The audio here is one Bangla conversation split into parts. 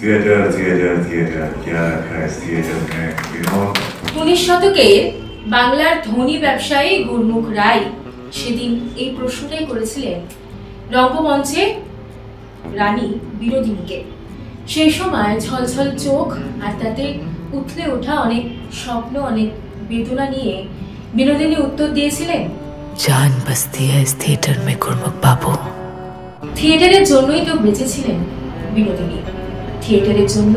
क्या रखा है इस थिएटर में, you know? 19 শতকের বাংলার ধনী ব্যবসায়ী গুরমুখ রায় সেদিন এই প্রশ্নটাই করেছিলেন রঙ্গমঞ্চে রানী বিনোদিনীকে। সেই সময় ঝলঝল চোখ আর তাতে উথলে ওঠা অনেক স্বপ্ন, অনেক বেদনা নিয়ে বিনোদিনী উত্তর দিয়েছিলেন, जान बसती है इस थिएटर में गुरमुख बाबू। থিয়েটারের জন্যই তো বেঁচেছিলেন বিনোদিনী। থিয়েটারের জন্য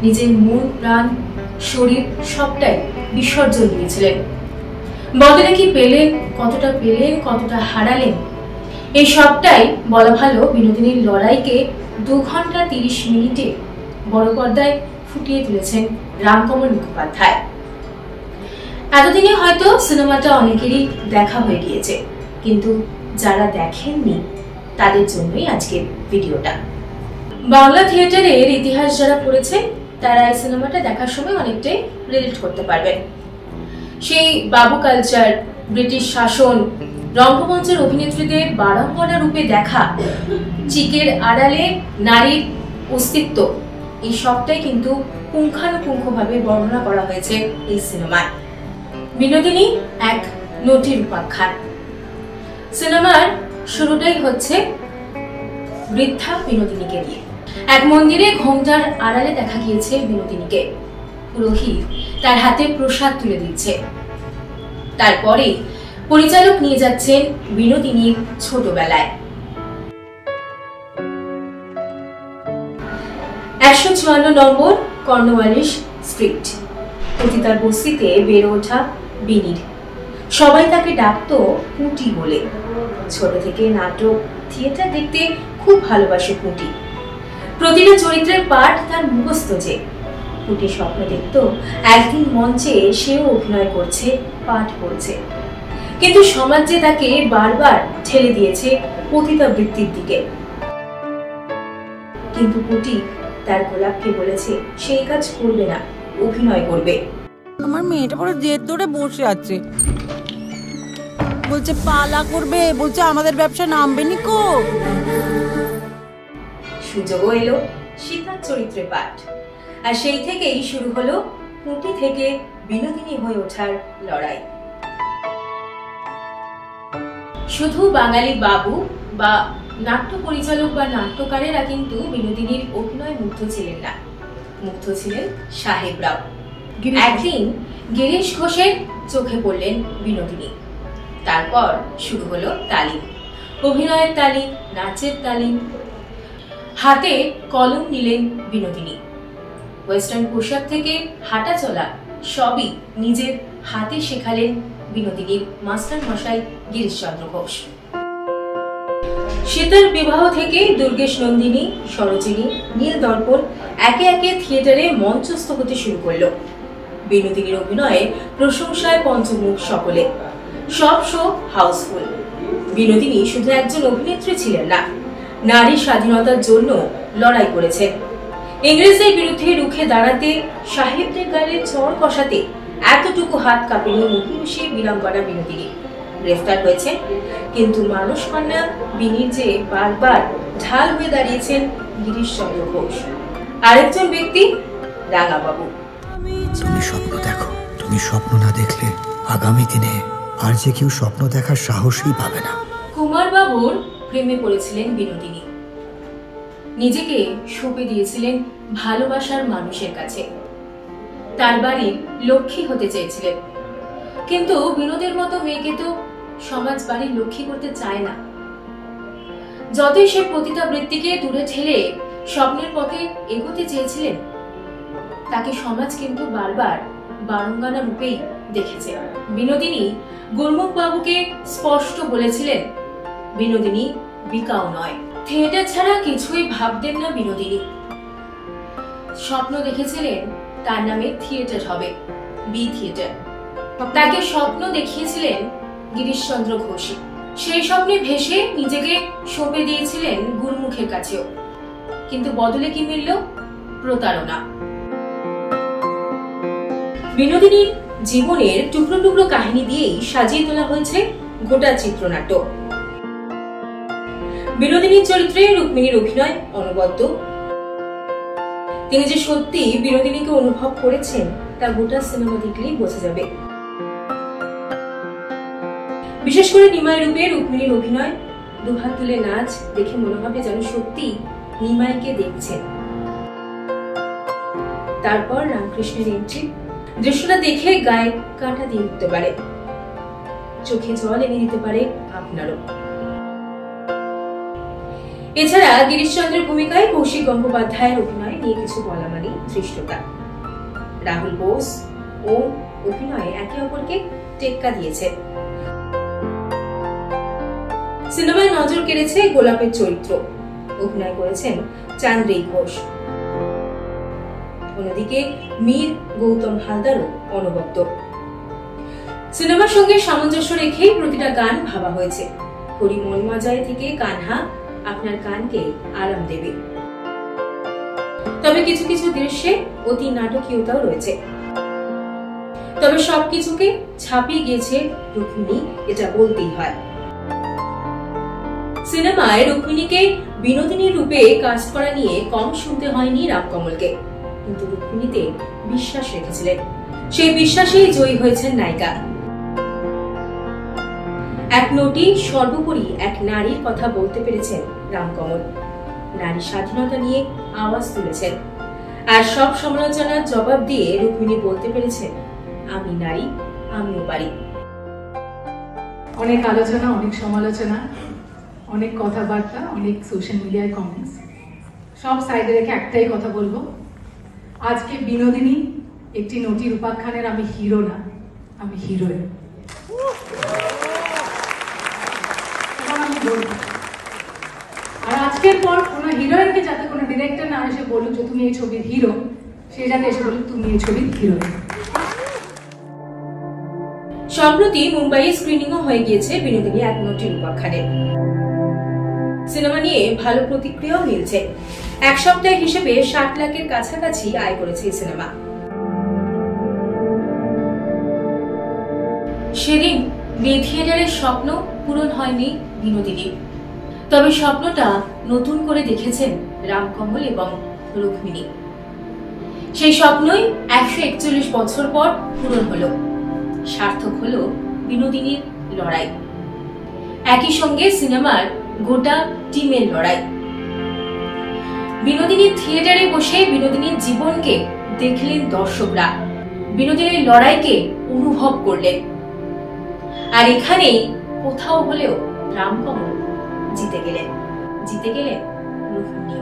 নিজের মন, প্রাণ, শরীর সবটাই বিসর্জন দিয়েছিলেন। বদলে কি পেলেন, কতটা হারালেন, এই সবটাই বলা ভালো বিনোদিনীর লড়াইকে 2 ঘন্টা 30 মিনিটে বড় পর্দায় ফুটিয়ে তুলেছেন রামকমল মুখোপাধ্যায়। এতদিনে হয়তো সিনেমাটা অনেকেরই দেখা হয়ে গিয়েছে, কিন্তু যারা দেখেননি তাদের জন্যই আজকের ভিডিওটা। বাংলা থিয়েটারের ইতিহাস যারা পড়েছেন তারা এই সিনেমাটা দেখার সময় অনেকটাই রিলেট করতে পারবেন। সেই বাবু কালচার, ব্রিটিশ শাসন, রঙ্গমঞ্চের অভিনেত্রীদের বারম্বারা রূপে দেখা, চিকের আড়ালে নারীর অস্তিত্ব, এই সবটাই কিন্তু পুঙ্খানুপুঙ্খভাবে বর্ণনা করা হয়েছে এই সিনেমায়। বিনোদিনী এক নটির উপাখ্যান। সিনেমার শুরুটাই হচ্ছে বৃদ্ধা বিনোদিনীকে দিয়ে। এক মন্দিরে ঘোমটার আড়ালে দেখা গিয়েছে বিনোদিনীকে। পুরোহিত তার হাতে প্রসাদ তুলে দিচ্ছে। তারপরে পরিচালক নিয়ে যাচ্ছেন বিনোদিনীর ছোটবেলায়। 154 নম্বর কর্নওয়ালিস স্ট্রিট, পতিতার বস্তিতে বেড়ে ওঠা বিনির। সবাই তাকে ডাকতো পুঁটি বলে। ছোট থেকে নাটক, থিয়েটার দেখতে খুব ভালোবাসে পুঁটি। প্রতিটা চরিত্রের পাঠ তার মুখস্থ যে। পুঁটি স্বপ্ন দেখত একদিন মঞ্চে সেও অভিনয় করছে, পাঠ করছে। কিন্তু সমাজ যে তাকে বারবার ঠেলে দিয়েছে পতিতা বৃত্তির দিকে। কিন্তু পুঁটি তার গোলাপকে বলেছে সেই কাজ করবে না, অভিনয় করবে। আমার মেয়েটা পুরো জেদ ধরে বসে আছে, বলছে পালা করবে, বলছে আমাদের ব্যবসা নামবে নি কো। সুযোগও এলো সীতার চরিত্রে পাঠ, আর সেই থেকেই শুরু হলো পুঁটি থেকে বিনোদিনী হয়ে ওঠার লড়াই। শুধু বাঙালি বাবু বা নাট্য পরিচালক বা নাট্যকারেরা কিন্তু বিনোদিনীর অভিনয় মুগ্ধ ছিলেন না, মুগ্ধ ছিলেন সাহেবরাও। একদিন গিরিশ ঘোষের চোখে পড়লেন বিনোদিনী। তারপর শুরু হলো তালিম, অভিনয়ের তালিম, নাচের তালিম। হাতে কলম নিলেন বিনোদিনী। ওয়েস্টার্ন পোশাক থেকে হাঁটা চলা সবই নিজের হাতে শেখালেন বিনোদিনীর মাস্টার মশাই গিরিশচন্দ্র ঘোষ। সীতার বিবাহ থেকে দুর্গেশ নন্দিনী, সরোজিনী, নীল দর্পণ একে একে থিয়েটারে মঞ্চস্থ হতে শুরু করলো। বিনোদিনীর অভিনয়ে প্রশংসায় পঞ্চমুখ সকলে। সব শো হাউসফুল। বিনোদিনী শুধু একজন অভিনেত্রী ছিলেন না, নারী স্বাধীনতার জন্য লড়াই করেছেন। ইংরেজদের বিরুদ্ধে রুখে দাঁড়াতে, সাহেবদের গালে চড় কষাতে এতটুকু হাত কাঁপেনি মহিষী বীরাঙ্গনা বিনোদিনী। গ্রেফতার হয়েছে, কিন্তু মানুষ কন্যা বিনির যে বারবার ঢাল হয়ে দাঁড়িয়েছেন গিরিশচন্দ্র ঘোষ। আরেকজন ব্যক্তি রাঙাবাবু। তুমি স্বপ্ন দেখো, তুমি স্বপ্ন না দেখলে আগামী দিনে আর যে কেউ স্বপ্ন দেখার সাহসই পাবে না। কুমার বাবুর প্রেমে পড়েছিলেন বিনোদিনী। নিজেকে সঁপে দিয়েছিলেন ভালোবাসার মানুষের কাছে। তার বাড়ির লক্ষ্মী হতে চেয়েছিলেন, কিন্তু বিনোদের মতো মেয়েকে তো সমাজ বাড়ির লক্ষ্মী করতে চায় না। যতই সে পতিতা বৃত্তিকে দূরে ঠেলে স্বপ্নের পথে এগোতে চেয়েছিলেন, তাকে সমাজ কিন্তু বারবার বারঙ্গানা রূপেই দেখেছে। বিনোদিনী গুরমুখ বাবুকে স্পষ্ট বলেছিলেন, বিনোদিনী বিকাও নয়। থিয়েটার ছাড়া কিছুই ভাবতেন না বিনোদিনী। স্বপ্ন দেখেছিলেন তার নামে থিয়েটার হবে, বি থিয়েটার। তাকে স্বপ্ন দেখিয়েছিলেন গিরিশচন্দ্র ঘোষ। সেই স্বপ্নে ভেসে নিজেকে সঁপে দিয়েছিলেন গুরমুখের কাছেও, কিন্তু বদলে কি মিলল? প্রতারণা। বিনোদিনীর জীবনের টুকরো টুকরো কাহিনী দিয়েই সাজিয়ে তোলা হয়েছে গোটা চিত্রনাট্য। বিনোদিনীর চরিত্রে রুক্মিণীর অভিনয় অনবদ্য। তিনি যে সত্যি বিনোদিনীকে অনুভব করেছেন তা গোটা সিনেমা দেখলেই বোঝা যাবে। বিশেষ করে নিমাই রূপে রুক্মিণীর অভিনয়, দুহাত তুলে নাচ দেখে মনে হবে যেন সত্যি নিমাইকে দেখছেন। তারপর রামকৃষ্ণের এন্ট্রি, দৃশ্যটা দেখে গায়ে কাঁটা দিয়ে উঠতে পারে, চোখে জল এনে দিতে পারে আপনারও। এছাড়া গিরিশচন্দ্রের ভূমিকায় কৌশিক গঙ্গোপাধ্যায়ের অভিনয় নিয়ে কিছু বলা মানে ধৃষ্টতা। রাহুল বোস ও অভিনয়ে একে অপরকে টেক্কা দিয়েছে। সিনেমায় নজর কেড়েছে গোলাপের চরিত্র, অভিনয় করেছেন চান্দ্রিক ঘোষ। অন্যদিকে মীর গৌতম হালদারও অনবদ্য। সিনেমার সঙ্গে সামঞ্জস্য রেখেই প্রতিটা গান ভাবা হয়েছে। হরি মন মাজায় থেকে কানহা আপনার কানকে আরাম দেবে। তবে কিছু কিছু দৃশ্যে অতি নাটকীয়তাও রয়েছে। তবে সবকিছুকে ছাপিয়ে গিয়েছে রুক্মিণী, এটা বলতেই হয়। সিনেমায় রুক্মিণীকে বিনোদিনীর রূপে কাজ করা নিয়ে কম শুনতে হয়নি রামকমলকে, কিন্তু রুক্মিণীতে বিশ্বাস রেখেছিলেন। সেই বিশ্বাসেই জয়ী হয়েছেন নায়িকা। এক নটি সর্বোপরি এক নারীর কথা বলতে পেরেছেন রামকমল। নারী স্বাধীনতা নিয়ে আওয়াজ তুলেছেন, আর সব সমালোচনার জবাব দিয়ে রুক্মিণী বলতে পেরেছেন, আমি নারী, আমিও পারি। অনেক আলোচনা, অনেক সমালোচনা, অনেক কথাবার্তা, অনেক সোশ্যাল মিডিয়ায় কমেন্টস, সব সাইডে রেখে একটাই কথা বলবো, আজকে বিনোদিনী একটি নটির উপাখ্যানের আমি হিরো না, আমি হিরোইন। আর আজকের পর কোনো হিরোইনকে যাতে কোনো ডিরেক্টর না এসে বলুক যে তুমি এই ছবির হিরো, সে যাতে এসে বলুক তুমি এই ছবির হিরোইন। সম্প্রতি মুম্বাইয়ে স্ক্রিনিংও হয়ে গিয়েছে বিনোদিনী এক নটির উপাখ্যানের। সিনেমা নিয়ে ভালো প্রতিক্রিয়াও মিলছে। এক সপ্তাহের হিসেবে 60 লাখের কাছাকাছি আয় করেছে এই সিনেমা। সেদিন বিয়ে থিয়েটারের স্বপ্ন পূরণ হয়নি বিনোদিনীর, তবে স্বপ্নটা নতুন করে দেখেছেন রামকমল এবং রুক্মিণী। সেই স্বপ্নই 141 বছর পর পূরণ হলো। সার্থক হলো বিনোদিনীর লড়াই, একই সঙ্গে সিনেমার গোটা টিমের লড়াই। বিনোদিনীর থিয়েটারে বসে বিনোদিনীর জীবনকে দেখলেন দর্শকরা, বিনোদিনীর লড়াইকে অনুভব করলেন। আর এখানেই কোথাও হলেও রামকমল জিতে গেলেন রুক্মিণী।